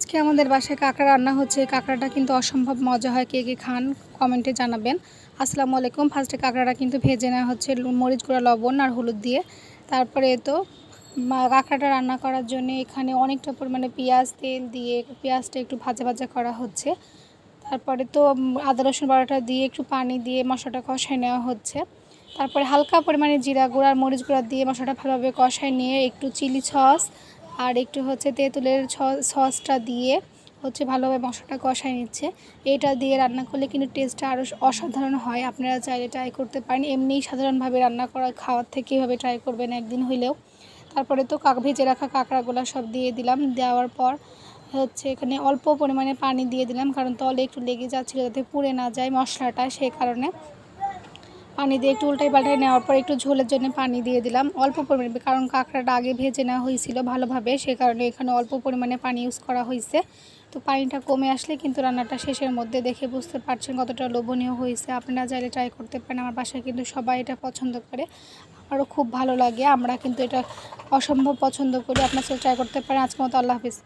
আজকে আমাদের বাসায় কাঁকড়া রান্না হচ্ছে। কাঁকড়াটা কিন্তু অসম্ভব মজা হয়। কে কে খান কমেন্টে জানাবেন। আসসালামু আলাইকুম। ফার্স্টে কাঁকড়াটা কিন্তু ভেজে নেওয়া হচ্ছে মরিচ গুঁড়া, লবণ আর হলুদ দিয়ে। তারপরে তো কাঁকড়াটা রান্না করার জন্য এখানে অনেকটা পরিমাণে পেঁয়াজ, তেল দিয়ে পেঁয়াজটা একটু ভাজা ভাজা করা হচ্ছে। তারপরে তো আদা রসুন বাটাটা দিয়ে একটু পানি দিয়ে মশলাটা কষায় নেওয়া হচ্ছে। তারপরে হালকা পরিমাণে জিরা গুঁড়া আর মরিচ গুঁড়া দিয়ে মশলাটা ভালোভাবে কষায় নিয়ে একটু চিলি সস আর একটু তেঁতুলের সসটা দিয়ে ভালোভাবে মশলাটা কষায় নিচ্ছে। এটা দিয়ে রান্না করলে কিন্তু টেস্টটা আরও অসাধারণ হয়। আপনারা চাইলে ট্রাই করতে পারেন। এমনিই সাধারণভাবে রান্না করা খাওয়ার থেকে এভাবে ট্রাই করবেন একদিন হইলেও। তারপরে তো ভেজে রাখা কাঁকড়াগুলো সব দিয়ে দিলাম। দেওয়ার পর এখানে অল্প পরিমাণে পানি দিয়ে দিলাম, কারণ তলে একটু লেগে যাচ্ছিলো যাতে পুড়ে না যায় মশলাটা, সেই কারণে পানি দিয়ে একটু উল্টাই পাল্টাই নেওয়ার পর একটু ঝোলের জন্য পানি দিয়ে দিলাম অল্প পরিমাণে, কারণ কাঁকড়াটা আগে ভেজে নেওয়া হয়েছিল ভালোভাবে, সে কারণে এখানে অল্প পরিমাণে পানি ইউজ করা হয়েছে। তো পানিটা কমে আসলে কিন্তু রান্নাটা শেষের মধ্যে দেখে বুঝতে পারছেন কতটা লোভনীয় হয়েছে। আপনারা চাইলে ট্রাই করতে পারেন। আমার বাসায় কিন্তু সবাই এটা পছন্দ করে, আমারও খুব ভালো লাগে। আমরা কিন্তু এটা অসম্ভব পছন্দ করি। আপনারা চাইলে ট্রাই করতে পারেন। আজকের মতো আল্লাহ হাফিজ।